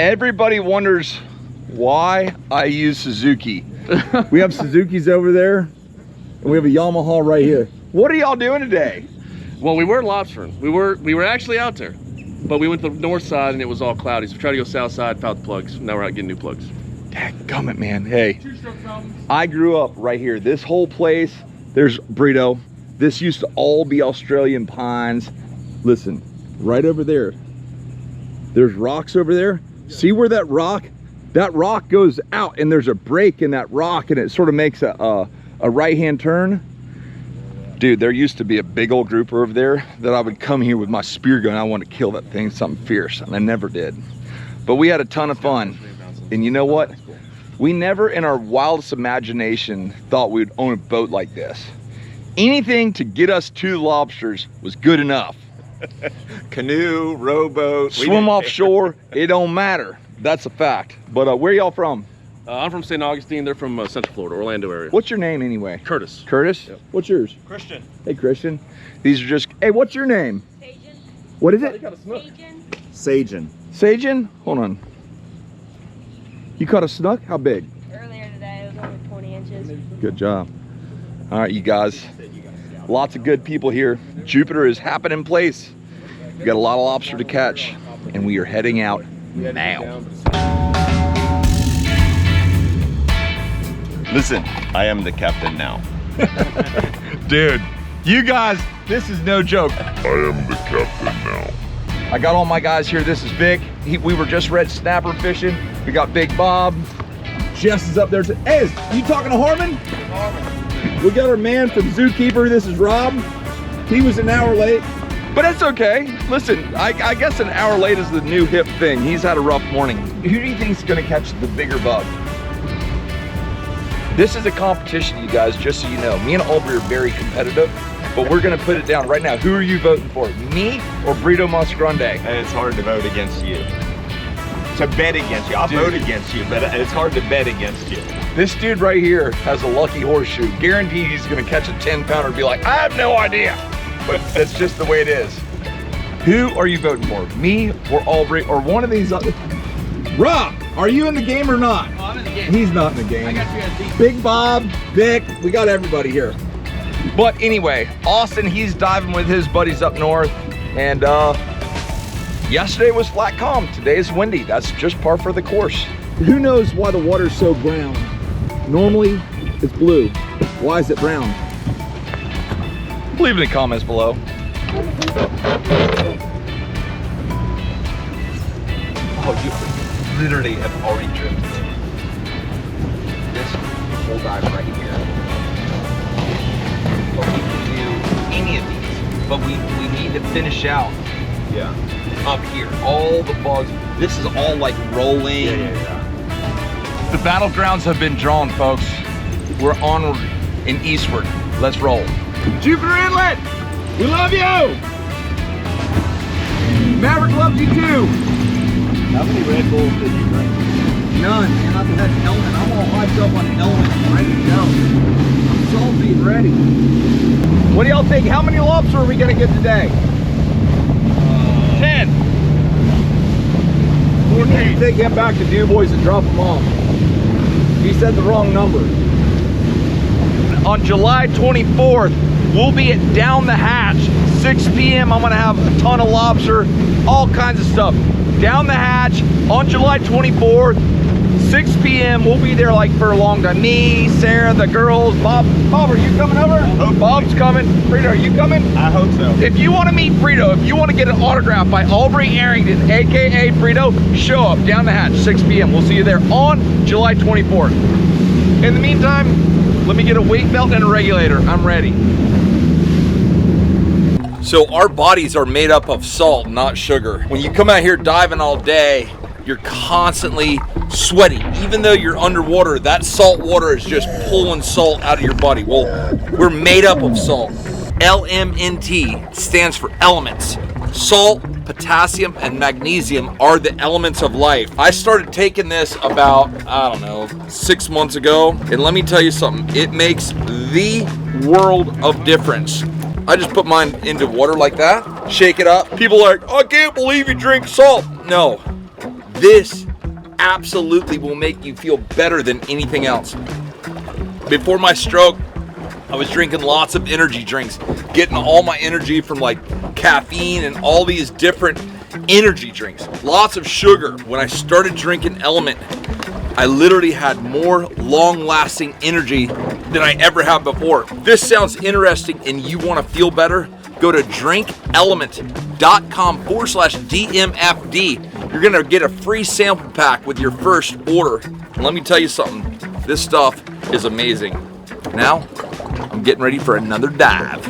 Everybody wonders why I use Suzuki. We have Suzukis over there, and we have a Yamaha right here. What are y'all doing today? Well, we were lobstering. We were actually out there, but we went to the north side and it was all cloudy. So we tried to go south side, found the plugs. Now we're out getting new plugs. Dadgummit, man. Hey, I grew up right here. This whole place, there's Brito. This used to all be Australian pines. Listen, right over there, there's rocks over there. See where that rock goes out, and there's a break in that rock, and it sort of makes a right-hand turn. Dude, there used to be a big old grouper over there that I would come here with my spear gun. I wanted to kill that thing, something fierce, and I never did. But we had a ton of fun. And you know what? We never in our wildest imagination thought we'd own a boat like this. Anything to get us to the lobsters was good enough. Canoe, rowboat, swim offshore, it don't matter. That's a fact. But where y'all from? I'm from St. Augustine. They're from Central Florida, Orlando area. What's your name anyway? Curtis. Curtis? Yep. What's yours? Christian. Hey, Christian. These are just, hey, what's your name? Sajin. What is it? Sajin. Sajin. Sajin? Hold on. You caught a snook? How big? Earlier today, it was only 20 inches. Good job. All right, you guys. Lots of good people here. Jupiter is happening place. We got a lot of lobster to catch, and we are heading out now. Listen, I am the captain now. Dude, you guys, this is no joke. I am the captain now. I got all my guys here. This is Vic. We were just red snapper fishing. We got Big Bob. Jess is up there. Hey, you talking to Harmon? We got our man from Zookeeper. This is Rob. He was an hour late, but it's okay. Listen, I guess an hour late is the new hip thing. He's had a rough morning. Who do you think is going to catch the bigger bug? This is a competition, you guys, just so you know. Me and Aubrey are very competitive, but we're going to put it down right now. Who are you voting for, me or Brito Masgrande? And it's hard to vote against you. To bet against you. I'll vote against you, but it's hard to bet against you. This dude right here has a lucky horseshoe. Guaranteed he's gonna catch a 10-pounder and be like, I have no idea. But that's just the way it is. Who are you voting for? Me or Aubrey or one of these other? Rob, are you in the game or not? Oh, I'm in the game. He's not in the game. I got you guys. Big Bob, Vic, we got everybody here. But anyway, Austin, he's diving with his buddies up north. And yesterday was flat calm. Today is windy. That's just par for the course. Who knows why the water's so brown? Normally, it's blue. Why is it brown? Leave in the comments below. Oh, you literally have already drifted. This whole dive right here. But we can do any of these. But we need to finish out up here. All the bugs. This is all like rolling. Yeah. The battlegrounds have been drawn, folks. We're onward and eastward. Let's roll. Jupiter Inlet, we love you. Maverick loves you too. How many Red Bulls did you drink? None, man. I've had element. I'm all hyped up on element, ready to go. I'm salty and ready. What do y'all think? How many lobster are we gonna get today? 10. We need to take him back to Du Bois and drop him off. He said the wrong number. On July 24th, we'll be at Down the Hatch, 6 p.m. I'm gonna have a ton of lobster, all kinds of stuff. Down the Hatch on July 24th, 6 p.m. We'll be there like for a long time. Me, Sarah, the girls, Bob. Bob, are you coming over? Bob's coming. Frito, are you coming? I hope so. If you want to meet Frito, if you want to get an autograph by Aubrey Arrington, aka Frito, show up Down the Hatch, 6 p.m. We'll see you there on July 24th. In the meantime, let me get a weight belt and a regulator. I'm ready. So our bodies are made up of salt, not sugar. When you come out here diving all day, you're constantly sweaty. Even though you're underwater, that salt water is just pulling salt out of your body. Well, we're made up of salt. LMNT stands for elements. Salt, potassium, and magnesium are the elements of life. I started taking this about, I don't know, 6 months ago. And let me tell you something, it makes the world of difference. I just put mine into water like that, shake it up. People are like, I can't believe you drink salt. No, this absolutely will make you feel better than anything else. Before my stroke, I was drinking lots of energy drinks, getting all my energy from like caffeine and all these different energy drinks, lots of sugar. When I started drinking Element, I literally had more long-lasting energy than I ever have before. If this sounds interesting and you want to feel better, go to drinkelement.com/DMFD. You're gonna get a free sample pack with your first order. And let me tell you something, this stuff is amazing. Now, I'm getting ready for another dive.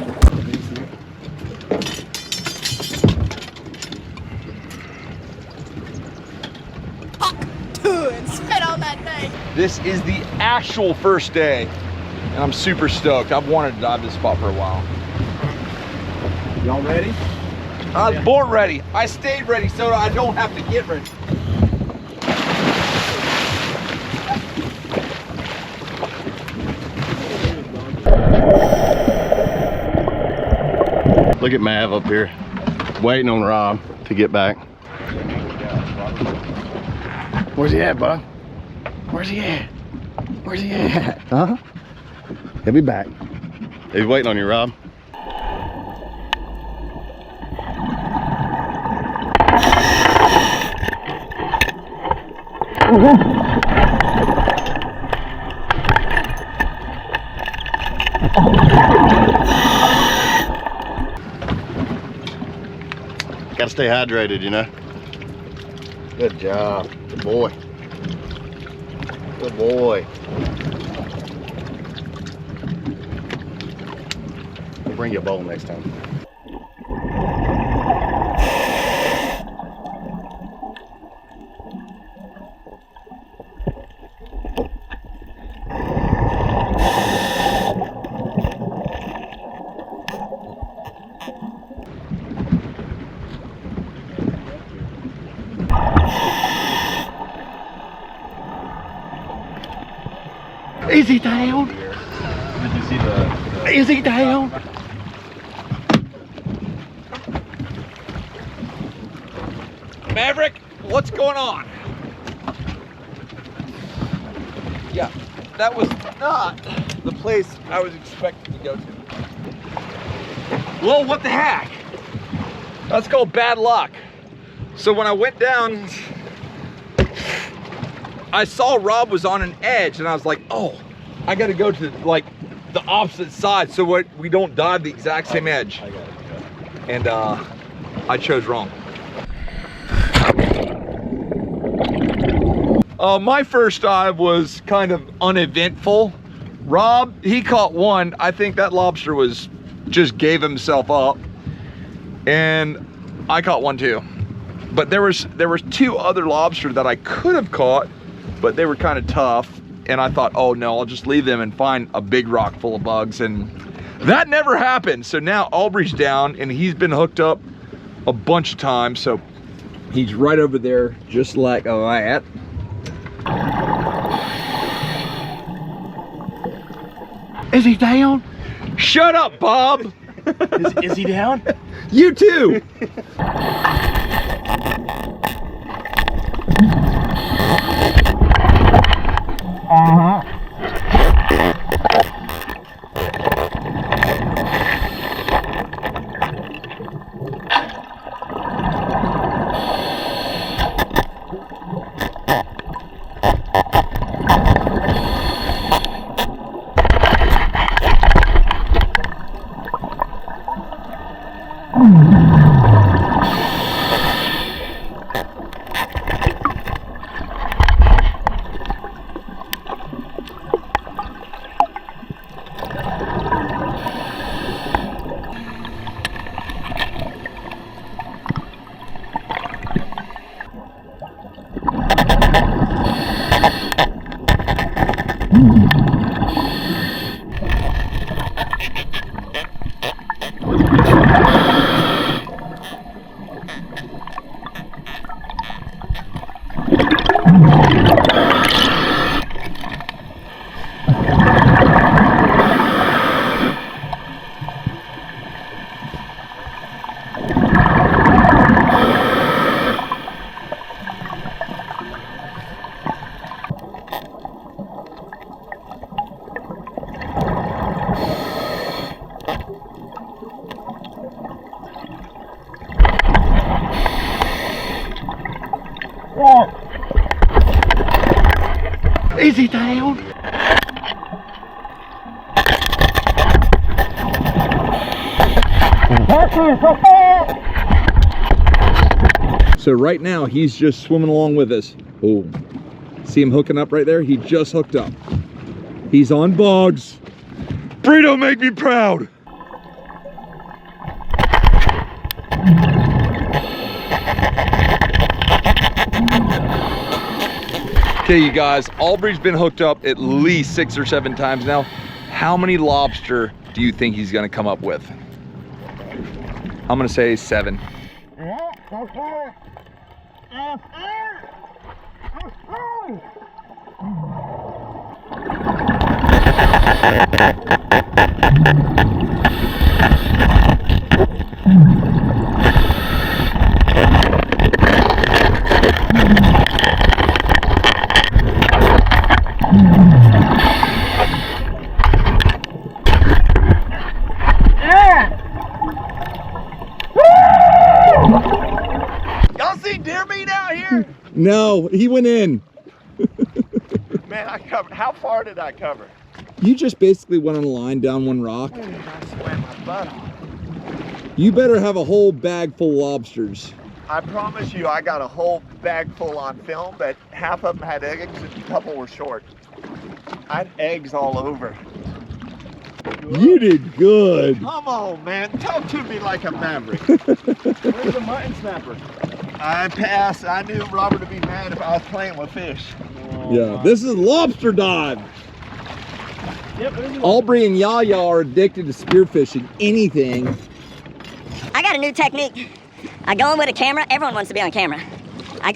This is the actual first day, and I'm super stoked. I've wanted to dive this spot for a while. Y'all ready? I was born ready. I stayed ready so I don't have to get ready. Look at Mav up here, waiting on Rob to get back. Where's he at, bud? Where's he at? Where's he at? Huh? He'll be back. He's waiting on you, Rob. Gotta stay hydrated, you know. Good job. Good boy. Good boy. We'll bring you a bowl next time. Is he down? Did you see the... Is he down? Maverick, what's going on? Yeah, that was not the place I was expecting to go to. Well, what the heck? That's called bad luck. So when I went down, I saw Rob was on an edge and I was like, oh, I gotta go to like the opposite side so we don't dive the exact same edge. And I chose wrong. My first dive was kind of uneventful. Rob, he caught one. I think that lobster just gave himself up. And I caught one too. But there was two other lobster that I could have caught, but they were kind of tough. And I thought, oh no, I'll just leave them and find a big rock full of bugs. And that never happened. So now Aubrey's down and he's been hooked up a bunch of times. So he's right over there, just like that. Is he down? Shut up, Bob. Is he down? You too. Is he down? So right now he's just swimming along with us. Oh, see him hooking up right there? He just hooked up. He's on bugs. Burrito, make me proud. Okay, you guys, Aubrey's been hooked up at least 6 or 7 times now. How many lobster do you think he's gonna come up with? I'm gonna say 7. Y'all see deer meat out here? No, he went in. Man, I covered. How far did I cover? You just basically went on a line down one rock. I swam my butt off. You better have a whole bag full of lobsters. I promise you, I got a whole bag full on film, but half of them had eggs and a couple were short. I had eggs all over. You did good. Come on, man. Talk to me like a maverick. Where's the mutton snapper? I passed. I knew Robert would be mad if I was playing with fish. Yeah, this is lobster dive. Yep, it is. Aubrey and Yaya are addicted to spearfishing. Anything. I got a new technique. I go in with a camera. Everyone wants to be on camera.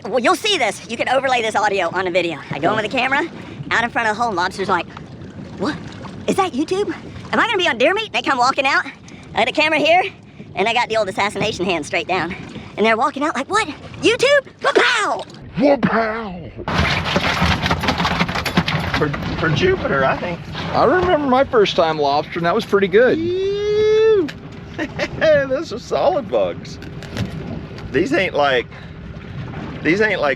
Well, you'll see this. You can overlay this audio on the video. I go in with a camera, out in front of the hole, and lobster's like, what? Is that YouTube? Am I gonna be on deer meat? They come walking out. I got the camera here, and I got the old assassination hand straight down. And they're walking out like, what? YouTube? Wa-pow! For Jupiter, I think. I remember my first time lobster, and that was pretty good. Those are solid bugs. These ain't like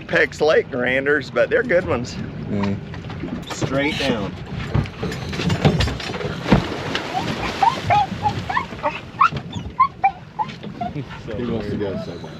Peck's Lake granders, but they're good ones. Straight down. He wants to go so bad.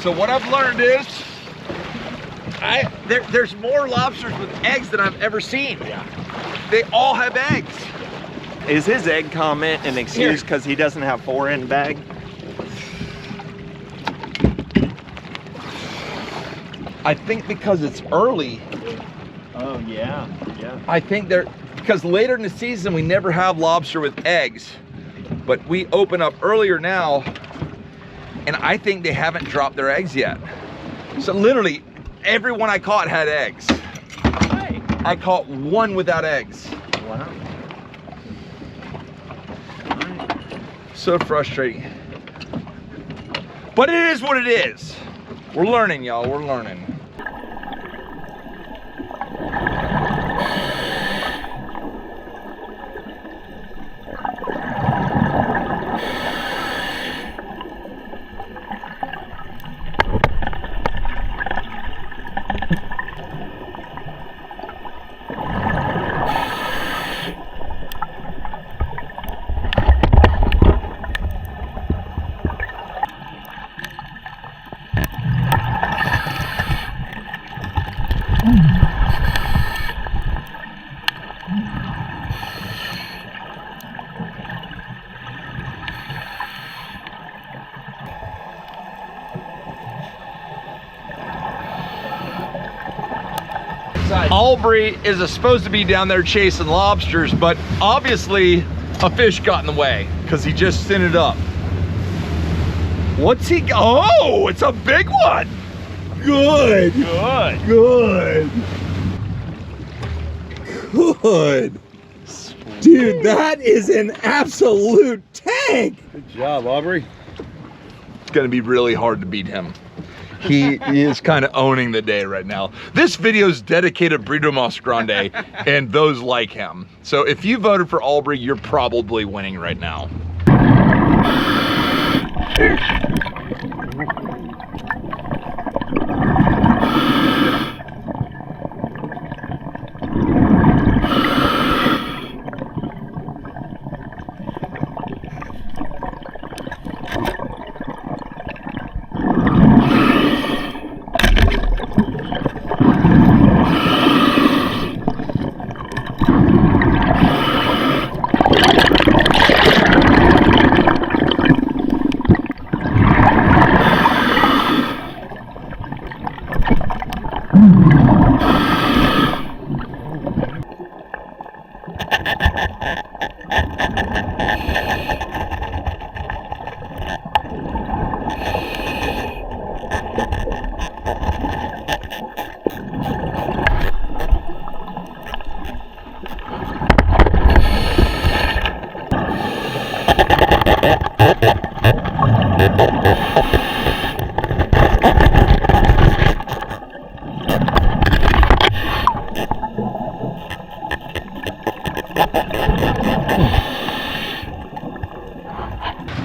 So what I've I've learned is there's more lobsters with eggs than I've ever seen. Yeah. They all have eggs. Is his egg comment an excuse because he doesn't have 4 in bag? I think because it's early. Oh yeah, yeah. I think because later in the season we never have lobster with eggs, but we open up earlier now, and I think they haven't dropped their eggs yet. So literally, everyone I caught had eggs. Hey. I caught one without eggs. Wow. So frustrating. But it is what it is. We're learning, y'all, we're learning. Aubrey is supposed to be down there chasing lobsters, but obviously a fish got in the way because he just sent it up. What's he? Oh, it's a big one. Good. Good. Good. Good. Dude, that is an absolute tank. Good job, Aubrey. It's gonna be really hard to beat him. He is kind of owning the day right now. This video is dedicated to Brito Mas Grande and those like him. So if you voted for Aubrey, you're probably winning right now.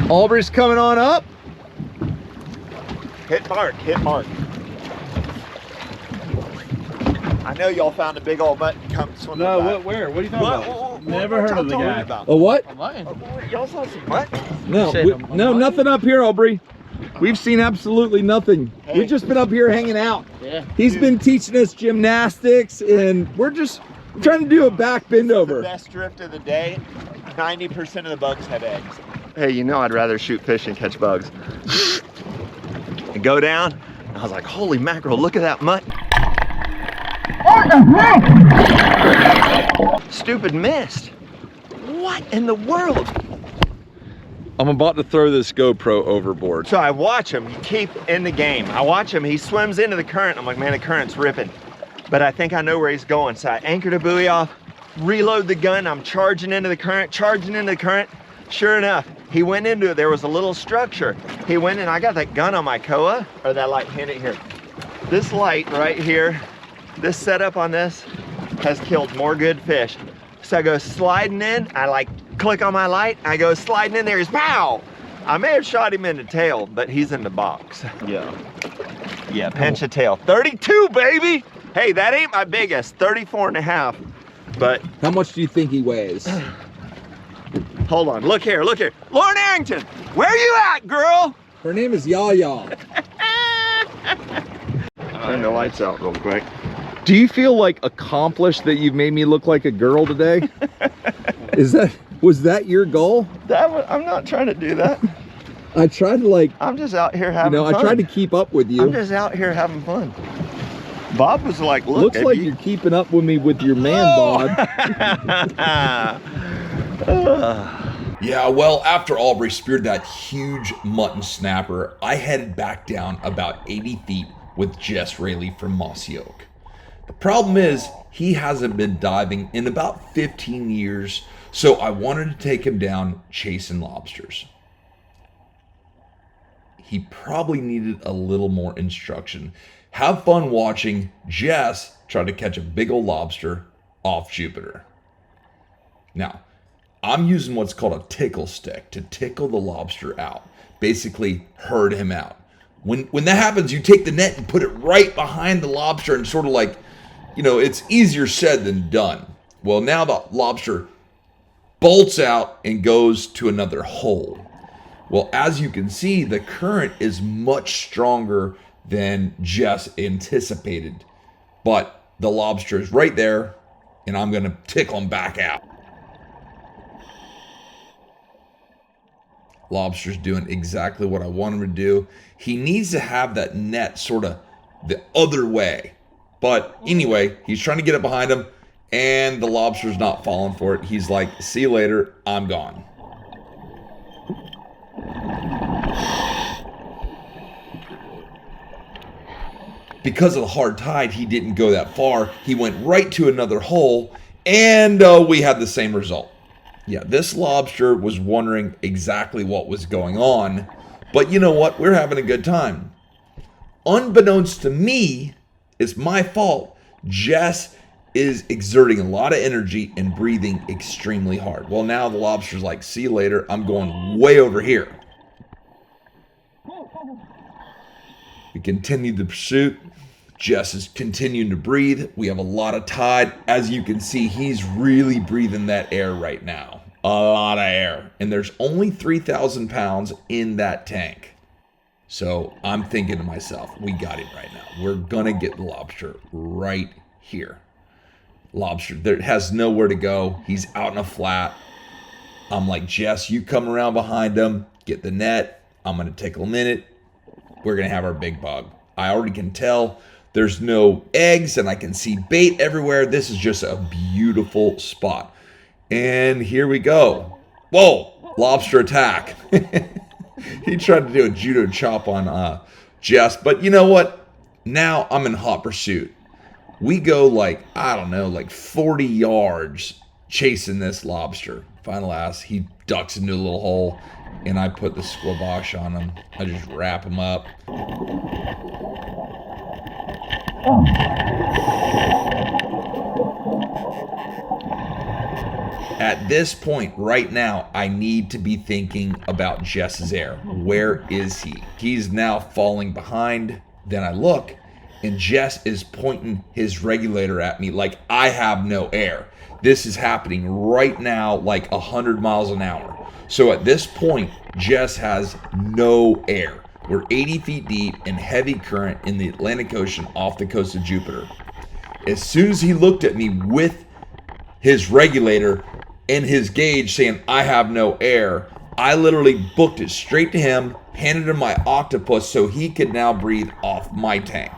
Aubrey's coming on up. Hit mark, hit mark. I know y'all found a big old mutton come swimming by. Where? What are you talking about? Never heard of the guy. A what? Y'all saw some mutton? No, no, nothing up here, Aubrey. We've seen absolutely nothing. Hey. We've just been up here hanging out. Yeah. He's been teaching us gymnastics, and we're just trying to do a back bend The over. best drift of the day. 90% of the bugs have eggs. Hey, you know I'd rather shoot fish and catch bugs. And go down. And I was like, holy mackerel, look at that mutton. Stupid missed. What in the world? I'm about to throw this GoPro overboard. So I watch him, keep in the game. I watch him, he swims into the current. I'm like, man, the current's ripping. But I think I know where he's going. So I anchored a buoy off, reload the gun. I'm charging into the current, Sure enough, he went into it. There was a little structure. He went in, I got that gun on my koa, or that light, hand it here. This light right here, this setup on this has killed more good fish. So I go sliding in, I like click on my light, I go sliding in there, he's pow! I may have shot him in the tail, but he's in the box. Yeah. Yeah, pinch a tail. 32, baby! Hey, that ain't my biggest, 34 and a half. But How much do you think he weighs? hold on, look here, Lauren Arrington, where you at, girl? Her name is Yaya. Turn the lights out real quick. Do you feel like accomplished that you've made me look like a girl today? Was that your goal? I'm not trying to do that. I tried to like, I'm just out here having fun. I tried to keep up with you. I'm just out here having fun. Bob was like, look. Looks like you're keeping up with me with your man bod. Yeah, well, after Aubrey speared that huge mutton snapper, I headed back down about 80 feet with Jess Rayleigh from Mossy Oak. The problem is, he hasn't been diving in about 15 years, so I wanted to take him down chasing lobsters. He probably needed a little more instruction. Have fun watching Jess try to catch a big old lobster off Jupiter. Now, I'm using what's called a tickle stick to tickle the lobster out. Basically, herd him out. When that happens, you take the net and put it right behind the lobster and sort of like, it's easier said than done. Well, now the lobster bolts out and goes to another hole. Well, as you can see, the current is much stronger than Jess anticipated. But the lobster is right there, and I'm going to tickle him back out. Lobster's doing exactly what I want him to do. He needs to have that net sort of the other way. But anyway, he's trying to get it behind him, and the lobster's not falling for it. He's like, see you later, I'm gone. Because of the hard tide, he didn't go that far. He went right to another hole, and we had the same result. Yeah, this lobster was wondering exactly what was going on, but you know what? We're having a good time. Unbeknownst to me, it's my fault. Jess is exerting a lot of energy and breathing extremely hard. Well, now the lobster's like, see you later. I'm going way over here. We continue the pursuit. Jess is continuing to breathe. We have a lot of tide. As you can see, he's really breathing that air right now. A lot of air. And there's only 3,000 pounds in that tank. So I'm thinking to myself, we got him right now. We're going to get the lobster right here. Lobster there has nowhere to go. He's out in a flat. I'm like, Jess, you come around behind him, get the net. I'm going to take a minute. We're going to have our big bug. I already can tell there's no eggs and I can see bait everywhere. This is just a beautiful spot. And here we go. Whoa, lobster attack. He tried to do a judo chop on Jess, but you know what? Now I'm in hot pursuit. We go like, I don't know, like 40 yards chasing this lobster. Final ass, he ducks into a little hole, and I put the squabosh on him. I just wrap him up. At this point, right now, I need to be thinking about Jess's air. Where is he? He's now falling behind. Then I look, and Jess is pointing his regulator at me like I have no air. This is happening right now like 100 miles an hour. So at this point, Jess has no air. We're 80 feet deep in heavy current in the Atlantic Ocean off the coast of Jupiter. As soon as he looked at me with his regulator and his gauge saying, I have no air, I literally booked it straight to him, handed him my octopus so he could now breathe off my tank.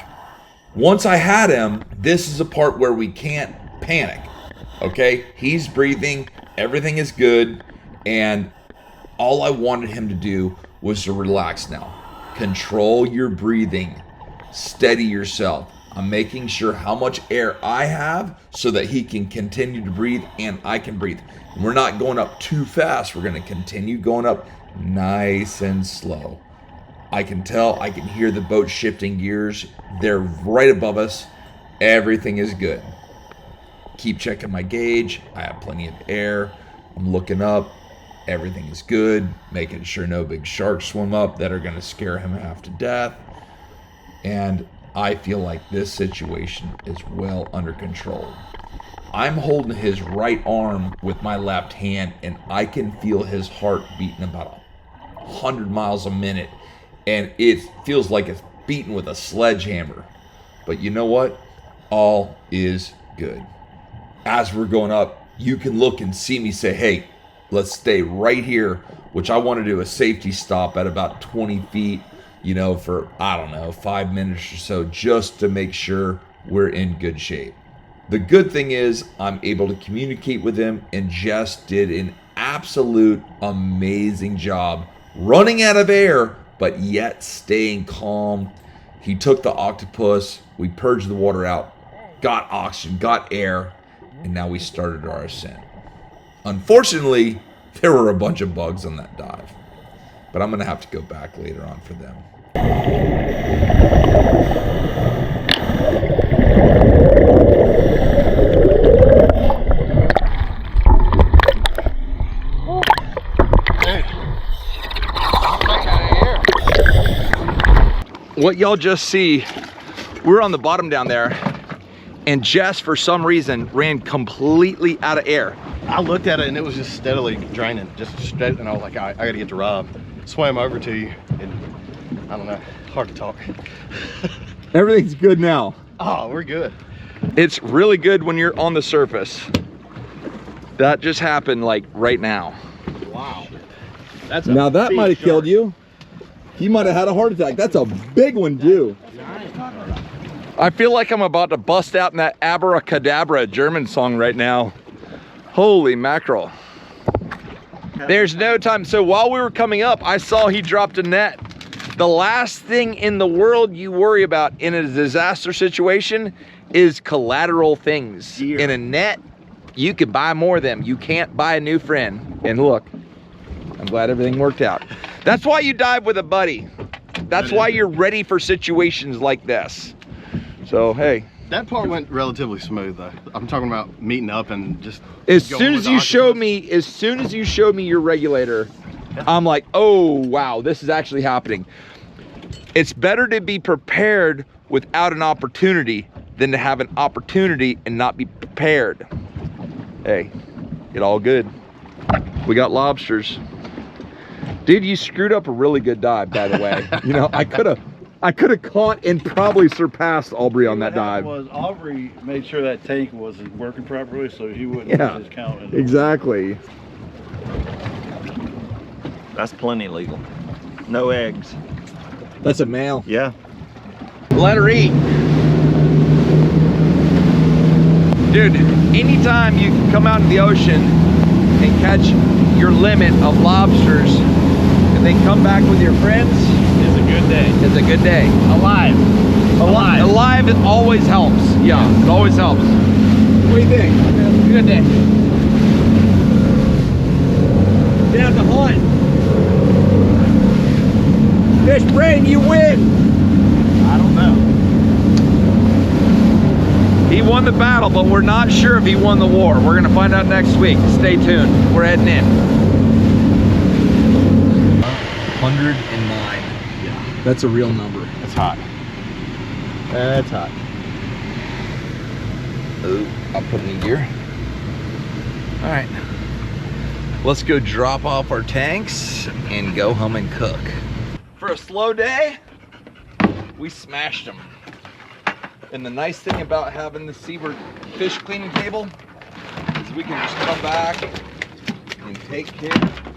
Once I had him, this is a part where we can't panic. Okay, he's breathing, everything is good, and all I wanted him to do was to relax now. Control your breathing, steady yourself. I'm making sure how much air I have so that he can continue to breathe and I can breathe. We're not going up too fast. We're going to continue going up nice and slow. I can tell, I can hear the boat shifting gears. They're right above us. Everything is good. Keep checking my gauge. I have plenty of air. I'm looking up. Everything is good. Making sure no big sharks swim up that are going to scare him half to death. And I feel like this situation is well under control. I'm holding his right arm with my left hand, and I can feel his heart beating about 100 miles a minute. And it feels like it's beaten with a sledgehammer. But you know what? All is good. As we're going up, you can look and see me say, hey, let's stay right here, which I want to do a safety stop at about 20 feet, you know, for, I don't know, 5 minutes or so, just to make sure we're in good shape. The good thing is I'm able to communicate with him, and Jess did an absolute amazing job running out of air, but yet staying calm. He took the octopus, we purged the water out, got oxygen, got air, and now we started our ascent. Unfortunately, there were a bunch of bugs on that dive, but I'm gonna have to go back later on for them. What y'all just see, we're on the bottom down there, and Jess, for some reason, ran completely out of air. I looked at it and it was just steadily draining, just straight, and I was like, I gotta get to Rob. Swam over to you, and I don't know, hard to talk. Everything's good now. Oh, we're good. It's really good when you're on the surface. That just happened like right now. Wow. That's Now that big might have shark. killed you. He might have had a heart attack. That's a big one, too. I feel like I'm about to bust out in that abracadabra German song right now. Holy mackerel. There's no time. So while we were coming up, I saw he dropped a net. The last thing in the world you worry about in a disaster situation is collateral things. Deer. In a net, you can buy more of them. You can't buy a new friend. And look, I'm glad everything worked out. That's why you dive with a buddy. That's why you're ready for situations like this. So, hey. That part went relatively smooth though. I'm talking about meeting up and just As going soon with as the you octopus. showed me your regulator, I'm like, oh wow, this is actually happening. It's better to be prepared without an opportunity than to have an opportunity and not be prepared. Hey, it all good. We got lobsters. Dude, you screwed up a really good dive, by the way. You know, I could have caught and probably surpassed Aubrey on that dive. Was Aubrey made sure that tank was working properly, so he wouldn't lose his count. Exactly. That's plenty legal. No eggs. That's a male. Yeah. Let her eat. Dude, anytime you can come out in the ocean and catch your limit of lobsters and then come back with your friends, It's a good day. it's a good day. Alive. Alive, it always helps. Yeah, it always helps. What do you think? Good day. Down to hunt. Fish brain, you win. I don't know. He won the battle, but we're not sure if he won the war. We're gonna find out next week. Stay tuned. We're heading in. 109. Yeah. That's a real number. It's hot. That's hot. Oh, I'll put it in gear. All right. Let's go drop off our tanks and go home and cook. For a slow day, we smashed them. And the nice thing about having the Seabird fish cleaning table is we can just come back and take care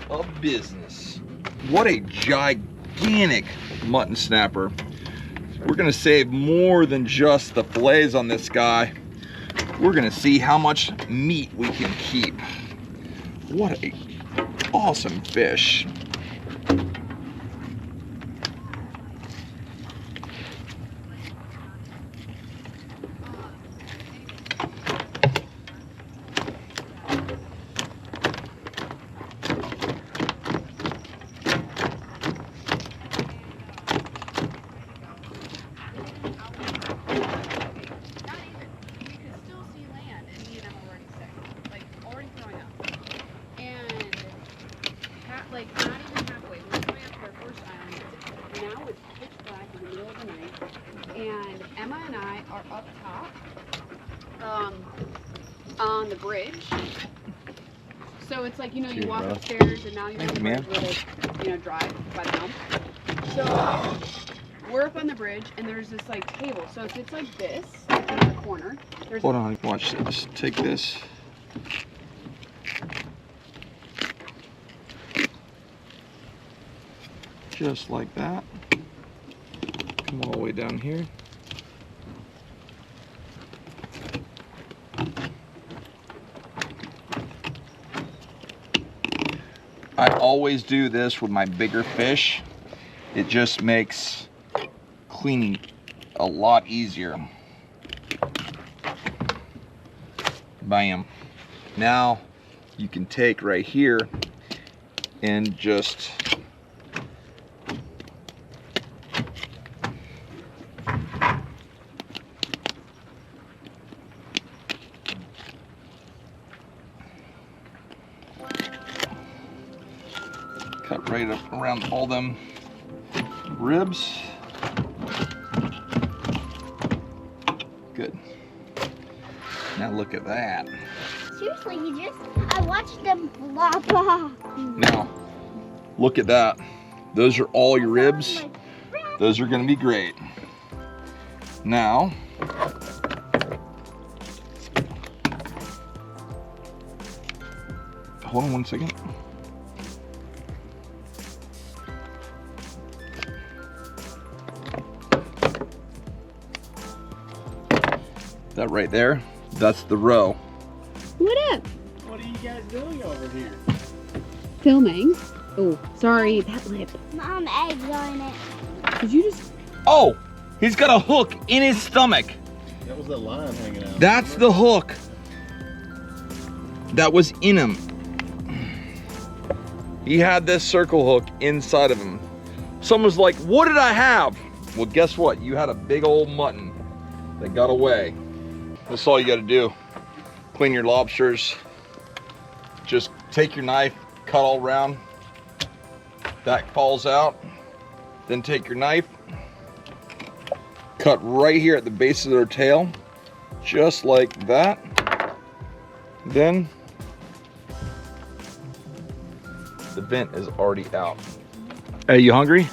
of business. What a gigantic mutton snapper. We're gonna save more than just the fillets on this guy. We're gonna see how much meat we can keep. What a awesome fish. Like not even halfway. We were going up to our first island. Now it's pitch black in the middle of the night, and Emma and I are up top, on the bridge. So it's like, you know, you walk upstairs and now you're on the bridge where they, you know, drive by the helm. So we're up on the bridge and there's this like table. So if it's like this in the corner, there's Hold on, watch this. Take this. Just like that. Come all the way down here. I always do this with my bigger fish. It just makes cleaning a lot easier. Bam. Now you can take right here and just cut right up around all them ribs. Good. Now look at that. Seriously, I watched them flop off. Now, look at that. Those are all your ribs. Those are gonna be great. Now, hold on one second. That right there, that's the roe. What up? What are you guys doing over here? Filming. Oh, sorry, that lip. Mom, eggs on it. Did you just? Oh, he's got a hook in his stomach. That was that line hanging out. That's the hook that was in him. He had this circle hook inside of him. Someone's like, what did I have? Well, guess what? You had a big old mutton that got away. That's all you gotta do. Clean your lobsters. Just take your knife, cut all around. That falls out. Then take your knife, cut right here at the base of their tail, just like that. Then the vent is already out. Hey, you hungry?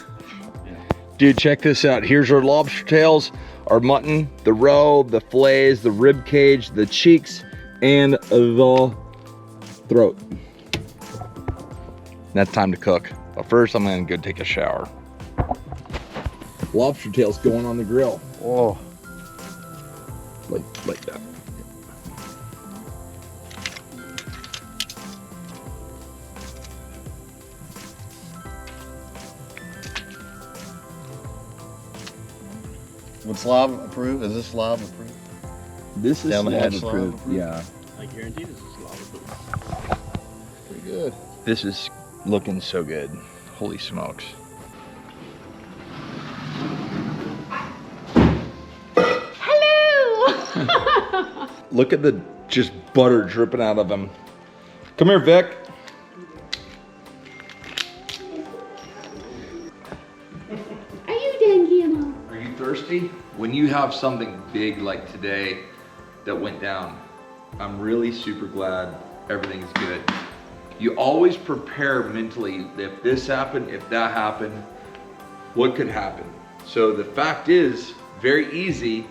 Dude, check this out. Here's our lobster tails, our mutton, the roe, the fillets, the rib cage, the cheeks, and the throat. Now it's time to cook. But first, I'm gonna go take a shower. Lobster tails going on the grill. Oh, like that. Would Slav approve? Is this Slav approved? This is Down the hatch Slav approved. Slav approved? Yeah. I guarantee this is Slav approved. Pretty good. This is looking so good. Holy smokes. Hello. Look at the just butter dripping out of him. Come here, Vic. Are you done, Guillermo? Are you thirsty? When you have something big like today that went down, I'm really super glad everything's good. You always prepare mentally, if this happened, if that happened, what could happen? So the fact is, very easy,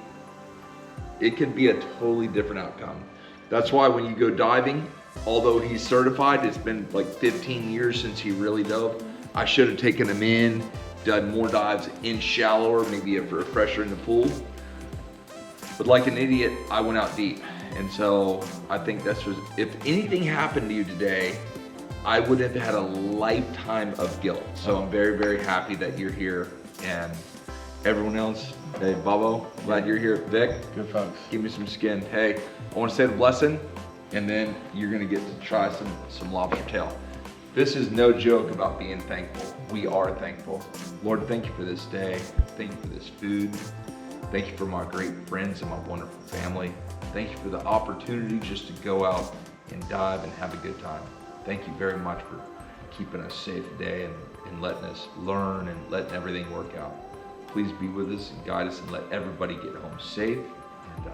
it could be a totally different outcome. That's why when you go diving, although he's certified, it's been like 15 years since he really dove. I should have taken him in, done more dives in shallower, maybe a refresher in the pool. But like an idiot, I went out deep. And so I think that's was, if anything happened to you today, I would have had a lifetime of guilt. So I'm very, very happy that you're here. And everyone else, hey, Bobo, glad you're here. Vic, Good folks. give me some skin. Hey, I want to say the blessing, and then you're gonna get to try some lobster tail. This is no joke about being thankful. We are thankful. Lord, thank you for this day. Thank you for this food. Thank you for my great friends and my wonderful family. Thank you for the opportunity just to go out and dive and have a good time. Thank you very much for keeping us safe today and letting us learn and letting everything work out. Please be with us and guide us and let everybody get home safe. And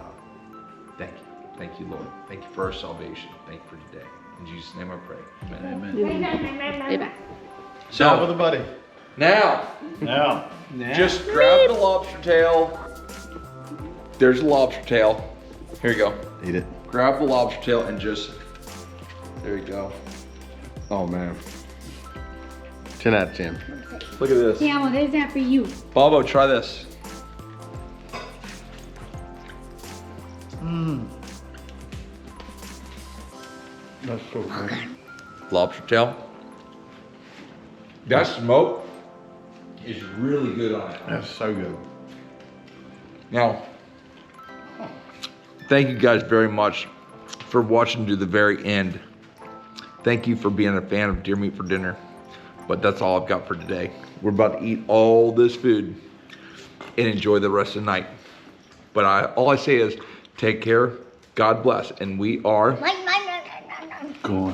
thank you. Thank you, Lord. Thank you for our salvation. Thank you for today. In Jesus' name I pray. Amen. Amen. Amen. So, with a buddy. Now, just grab the lobster tail. There's a lobster tail. Here you go. Eat it. Grab the lobster tail and just, there you go. Oh man. 10 out of 10. Look at this. Yeah, well, there's that for you. Bobo, try this. That's so good. Lobster tail. That smoke is really good on it. That's so good. Now, thank you guys very much for watching to the very end. Thank you for being a fan of Deer Meat for Dinner. But that's all I've got for today. We're about to eat all this food and enjoy the rest of the night. But all I say is take care, God bless, and we are Mine. Go on.